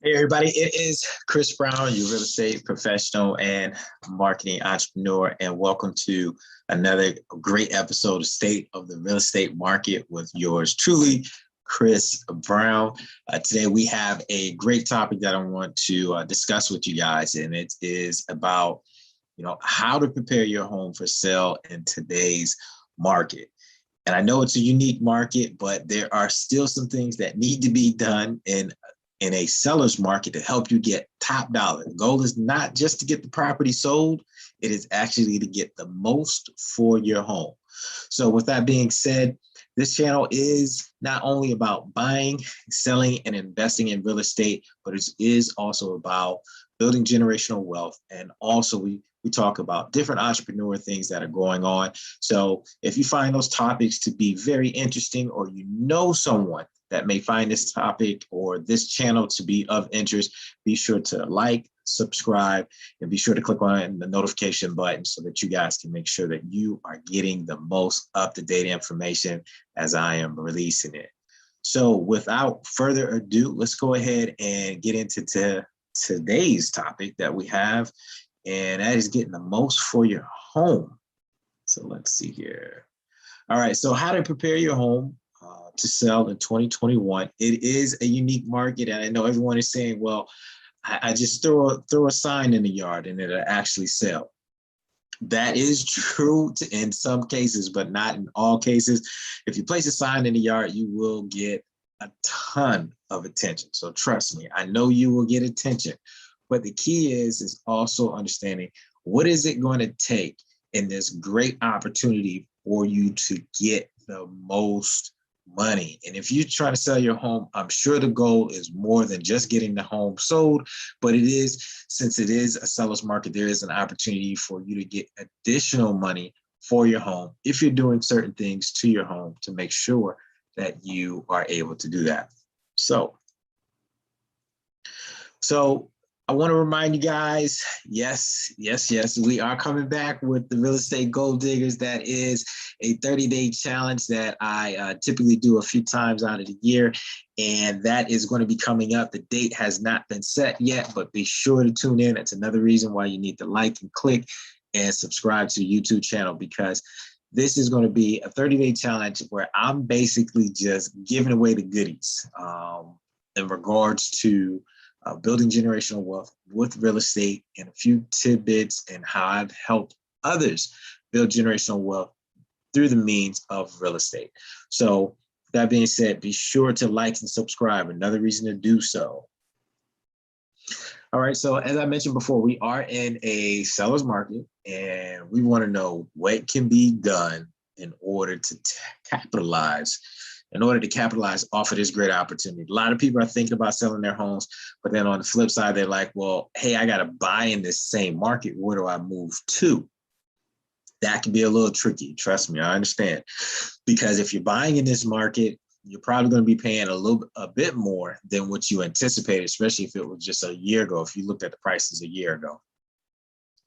Hey everybody, it is Chris Brown, your real estate professional and marketing entrepreneur, and welcome to another great episode of State of the Real Estate Market with yours truly, Chris Brown. Today we have a great topic that I want to discuss with you guys, and it is about how to prepare your home for sale in today's market. And I know it's a unique market, but there are still some things that need to be done in a seller's market to help you get top dollar. The goal is not just to get the property sold, it is actually to get the most for your home. So with that being said, this channel is not only about buying, selling, and investing in real estate, but it is also about building generational wealth. And also we talk about different entrepreneur things that are going on. So if you find those topics to be very interesting, or you know someone that may find this topic or this channel to be of interest, be sure to like, subscribe, and be sure to click on the notification button so that you guys can make sure that you are getting the most up-to-date information as I am releasing it. So without further ado, let's go ahead and get into today's topic that we have, and that is getting the most for your home. So let's see here. All right, so how to prepare your home to sell in 2021. It is a unique market, and I know everyone is saying, well, I just throw a sign in the yard and it'll actually sell. That is true in some cases, but not in all cases. If you place a sign in the yard, you will get a ton of attention. So trust me, I know you will get attention. But the key is also understanding, what is it going to take in this great opportunity for you to get the most money? And if you're trying to sell your home, I'm sure the goal is more than just getting the home sold, but it is, since it is a seller's market, there is an opportunity for you to get additional money for your home if you're doing certain things to your home to make sure that you are able to do that. So I want to remind you guys, yes, we are coming back with the Real Estate Gold Diggers. That is a 30-day challenge that I typically do a few times out of the year, and that is going to be coming up. The date has not been set yet, but be sure to tune in. It's another reason why you need to like and click and subscribe to the YouTube channel, because this is going to be a 30-day challenge where I'm basically just giving away the goodies in regards to building generational wealth with real estate, and a few tidbits and how I've helped others build generational wealth through the means of real estate. So that being said, be sure to like and subscribe. Another reason to do so. All right, so as I mentioned before, we are in a seller's market, and we want to know what can be done in order to capitalize off of this great opportunity. A lot of people are thinking about selling their homes, but then on the flip side, they're like, well, hey, I got to buy in this same market. Where do I move to? That can be a little tricky. Trust me, I understand. Because if you're buying in this market, you're probably going to be paying a bit more than what you anticipated, especially if it was just a year ago. If you looked at the prices a year ago,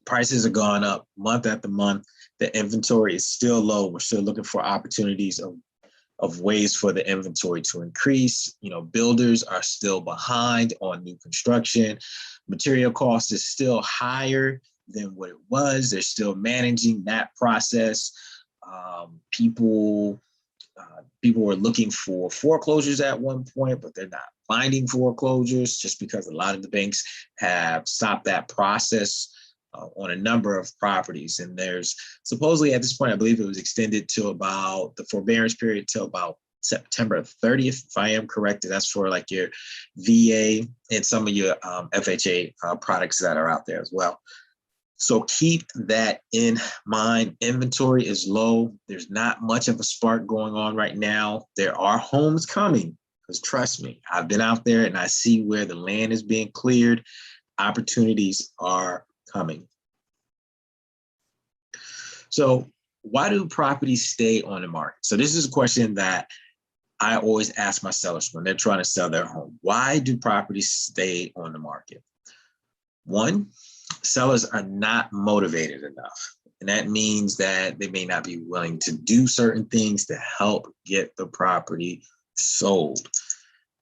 prices have gone up month after month. The inventory is still low. We're still looking for opportunities of ways for the inventory to increase. Builders are still behind on new construction. Material cost is still higher than what it was. They're still managing that process. People were looking for foreclosures at one point, but they're not finding foreclosures just because a lot of the banks have stopped that process on a number of properties. And there's supposedly at this point, I believe it was extended to about the forbearance period till about September 30th, if I am correct. That's for like your VA and some of your FHA products that are out there as well. So keep that in mind. Inventory is low. There's not much of a spark going on right now. There are homes coming, because trust me, I've been out there and I see where the land is being cleared. Opportunities are coming. So why do properties stay on the market? So this is a question that I always ask my sellers when they're trying to sell their home. Why do properties stay on the market? One, sellers are not motivated enough. And that means that they may not be willing to do certain things to help get the property sold.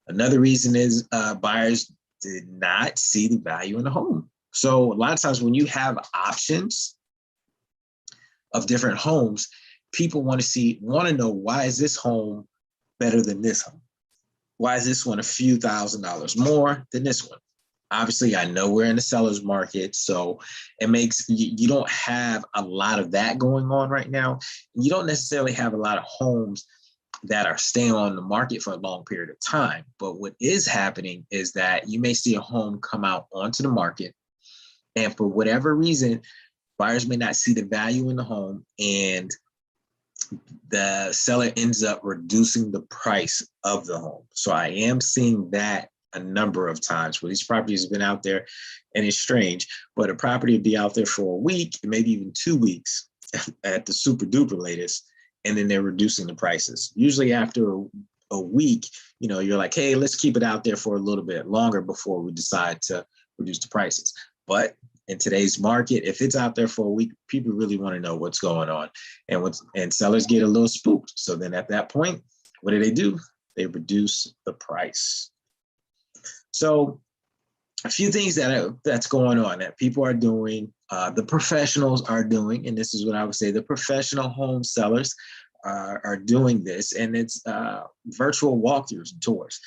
Another reason is buyers did not see the value in the home. So a lot of times when you have options of different homes, people want to know, why is this home better than this home? Why is this one a few $1,000s more than this one? Obviously, I know we're in the seller's market, so it makes you don't have a lot of that going on right now. You don't necessarily have a lot of homes that are staying on the market for a long period of time. But what is happening is that you may see a home come out onto the market, and for whatever reason, buyers may not see the value in the home, and the seller ends up reducing the price of the home. So I am seeing that a number of times where these properties have been out there, and it's strange, but a property would be out there for a week, maybe even 2 weeks at the super duper latest, and then they're reducing the prices. Usually after a week, you're like, hey, let's keep it out there for a little bit longer before we decide to reduce the prices. But in today's market, if it's out there for a week, people really want to know what's going on, and sellers get a little spooked. So then at that point, what do? They reduce the price. So a few things that's going on that people are doing, the professionals are doing, and this is what I would say, the professional home sellers are doing this, and it's virtual walkthroughs and tours.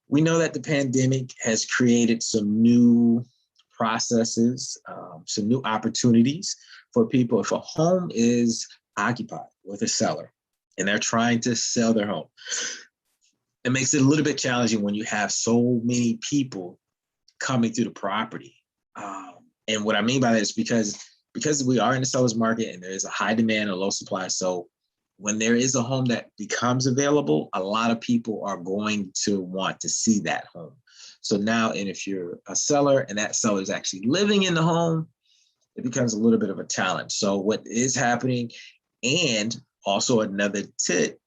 We know that the pandemic has created some new processes, some new opportunities for people. If a home is occupied with a seller and they're trying to sell their home, it makes it a little bit challenging when you have so many people coming through the property. And what I mean by that is because we are in the seller's market and there is a high demand and low supply. So when there is a home that becomes available, a lot of people are going to want to see that home. So now, and if you're a seller and that seller is actually living in the home, it becomes a little bit of a challenge. So what is happening, and also another tip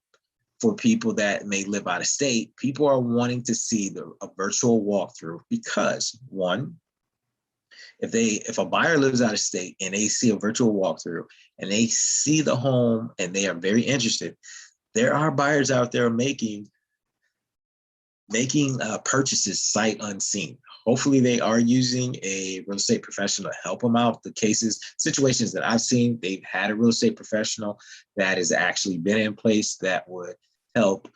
for people that may live out of state, people are wanting to see a virtual walkthrough because, one, if a buyer lives out of state and they see a virtual walkthrough and they see the home and they are very interested, there are buyers out there making purchases sight unseen. Hopefully they are using a real estate professional to help them out. The situations that I've seen, they've had a real estate professional that has actually been in place that would help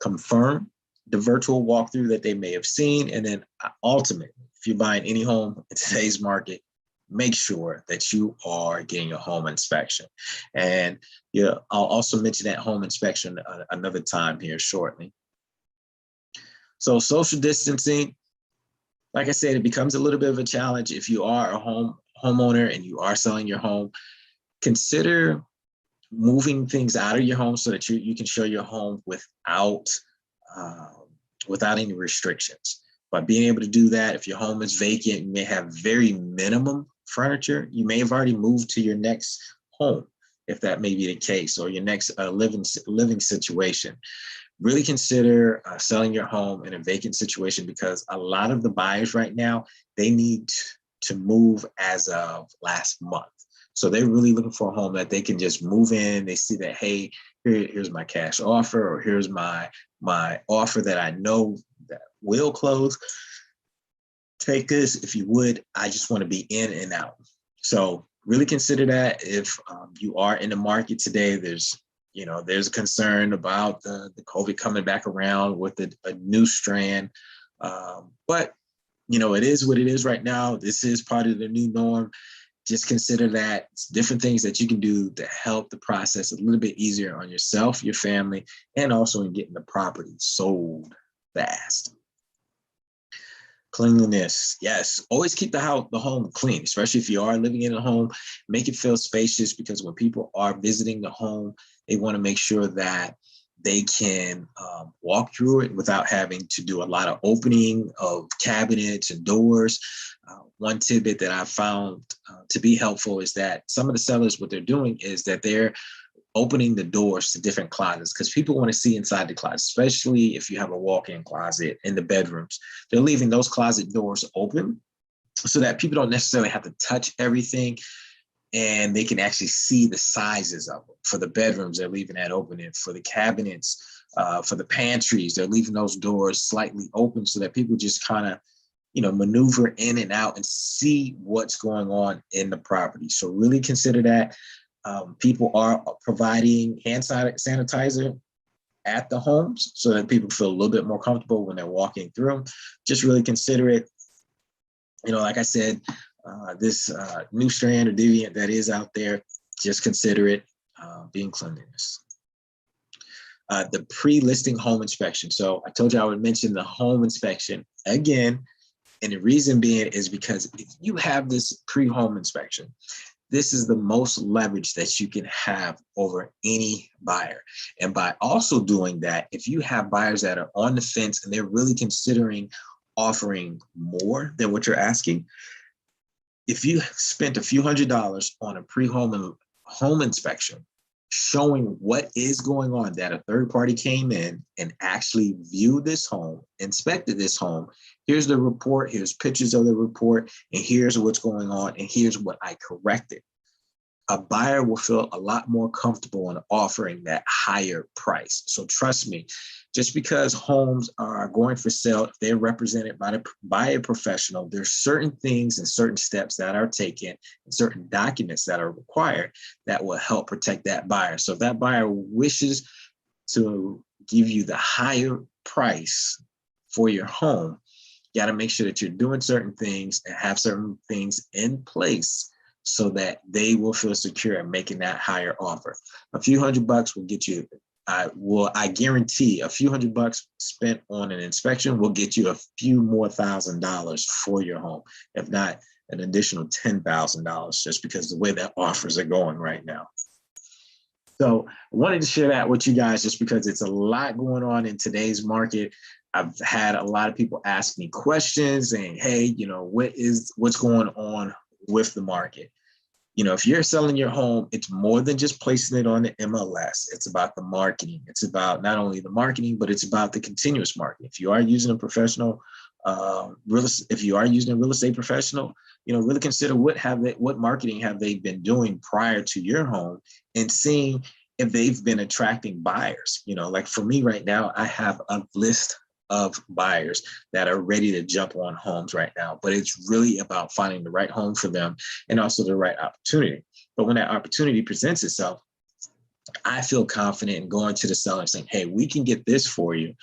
confirm the virtual walkthrough that they may have seen. And then ultimately, if you're buying any home in today's market, make sure that you are getting a home inspection. And I'll also mention that home inspection another time here shortly. So social distancing, like I said, it becomes a little bit of a challenge if you are a homeowner and you are selling your home. Consider moving things out of your home so that you can show your home without any restrictions. By being able to do that, if your home is vacant, you may have very minimum furniture. You may have already moved to your next home, if that may be the case, or your next living situation. Really consider selling your home in a vacant situation, because a lot of the buyers right now, they need to move as of last month. So they're really looking for a home that they can just move in. They see that, hey, here's my cash offer, or here's my offer that I know that will close. Take this if you would. I just want to be in and out. So really consider that. If you are in the market today, there's a concern about the COVID coming back around with a new strand. But it is what it is right now. This is part of the new norm. Just consider that it's different things that you can do to help the process a little bit easier on yourself, your family, and also in getting the property sold fast. Cleanliness, yes. Always keep the home clean, especially if you are living in a home. Make it feel spacious, because when people are visiting the home, they want to make sure that they can walk through it without having to do a lot of opening of cabinets and doors. One tidbit that I found to be helpful is that some of the sellers, what they're doing is that they're opening the doors to different closets, because people want to see inside the closet, especially if you have a walk-in closet in the bedrooms. They're leaving those closet doors open so that people don't necessarily have to touch everything. and they can actually see the sizes of them. For the bedrooms, they're leaving that open. And for the cabinets, for the pantries, they're leaving those doors slightly open so that people just kind of, maneuver in and out and see what's going on in the property. So really consider that. People are providing hand sanitizer at the homes so that people feel a little bit more comfortable when they're walking through. Just really consider it. Like I said, this new strand or deviant that is out there, just consider it being cleanliness. The pre-listing home inspection. So I told you I would mention the home inspection again. And the reason being is because if you have this pre-home inspection, this is the most leverage that you can have over any buyer. And by also doing that, if you have buyers that are on the fence and they're really considering offering more than what you're asking, if you spent a few $100s on a pre-home home inspection, showing what is going on, that a third party came in and actually viewed this home, inspected this home. Here's the report, here's pictures of the report, and here's what's going on, and here's what I corrected. A buyer will feel a lot more comfortable in offering that higher price. So trust me, just because homes are going for sale, if they're represented by a professional, there's certain things and certain steps that are taken and certain documents that are required that will help protect that buyer. So if that buyer wishes to give you the higher price for your home, you got to make sure that you're doing certain things and have certain things in place so that they will feel secure in making that higher offer. A few $100 will get you, I guarantee a few $100 spent on an inspection will get you a few more $1,000s for your home, if not an additional $10,000, just because the way that offers are going right now. So I wanted to share that with you guys just because it's a lot going on in today's market. I've had a lot of people ask me questions saying, hey, what's going on with the market? If you're selling your home, it's more than just placing it on the MLS. It's about the marketing. It's about not only the marketing, but it's about the continuous marketing. If you are using a professional, if you are using a real estate professional, really consider what marketing have they been doing prior to your home and seeing if they've been attracting buyers. Like for me right now, I have a list of buyers that are ready to jump on homes right now, but it's really about finding the right home for them and also the right opportunity. But when that opportunity presents itself, I feel confident in going to the seller and saying, hey, we can get this for you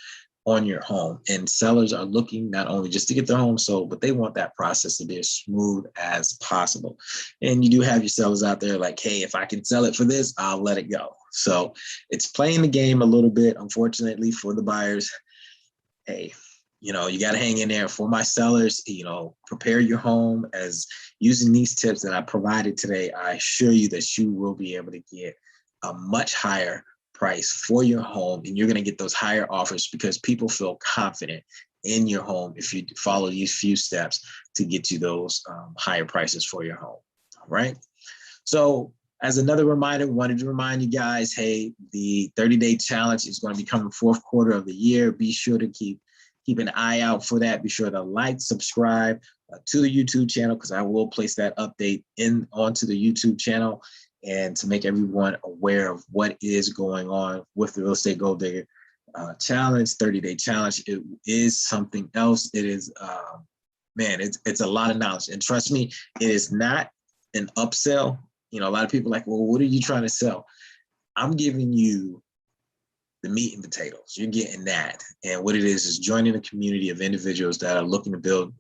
on your home. And sellers are looking not only just to get their home sold, but they want that process to be as smooth as possible. And you do have your sellers out there like, hey, if I can sell it for this, I'll let it go. So it's playing the game a little bit, unfortunately, for the buyers. Hey, you got to hang in there. For my sellers, prepare your home as using these tips that I provided today. I assure you that you will be able to get a much higher price for your home, and you're going to get those higher offers because people feel confident in your home if you follow these few steps to get you those higher prices for your home. All right. So as another reminder, wanted to remind you guys, hey, the 30-day challenge is going to be coming fourth quarter of the year. Be sure to keep an eye out for that. Be sure to like, subscribe to the YouTube channel, because I will place that update onto the YouTube channel, and to make everyone aware of what is going on with the Real Estate Gold Digger challenge, 30-day challenge. It is something else. It is, it's a lot of knowledge. And trust me, it is not an upsell. A lot of people are like, well, what are you trying to sell? I'm giving you the meat and potatoes. You're getting that. And what it is joining a community of individuals that are looking to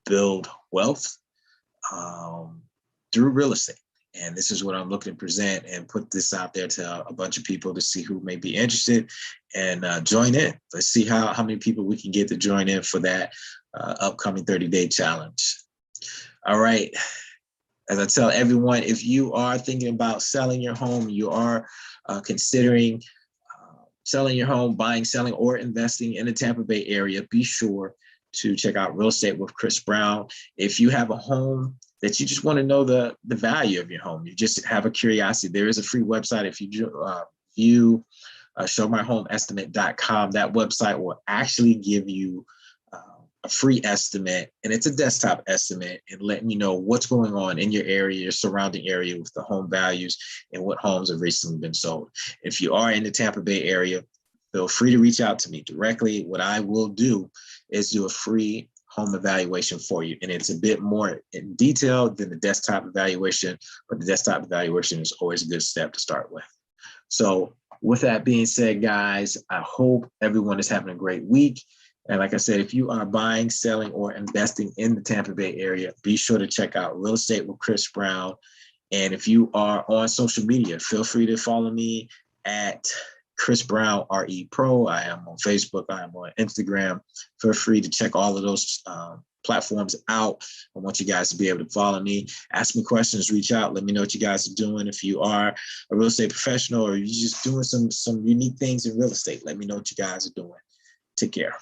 build wealth through real estate. And this is what I'm looking to present and put this out there to a bunch of people to see who may be interested and join in. Let's see how many people we can get to join in for that upcoming 30-day challenge. All right. As I tell everyone, if you are thinking about selling your home, you are considering selling your home, buying, selling, or investing in the Tampa Bay area, be sure to check out Real Estate with Chris Brown. If you have a home that you just want to know the value of your home, you just have a curiosity, there is a free website. If you view showmyhomeestimate.com, that website will actually give you a free estimate, and it's a desktop estimate, and letting you know what's going on in your area, your surrounding area with the home values and what homes have recently been sold. If you are in the Tampa Bay area, feel free to reach out to me directly. What I will do is do a free home evaluation for you. And it's a bit more in detail than the desktop evaluation, but the desktop evaluation is always a good step to start with. So with that being said, guys, I hope everyone is having a great week. And like I said, if you are buying, selling, or investing in the Tampa Bay area, be sure to check out Real Estate with Chris Brown. And if you are on social media, feel free to follow me at Chris Brown RE Pro. I am on Facebook. I am on Instagram. Feel free to check all of those platforms out. I want you guys to be able to follow me, ask me questions, reach out, let me know what you guys are doing. If you are a real estate professional or you're just doing some unique things in real estate, let me know what you guys are doing. Take care.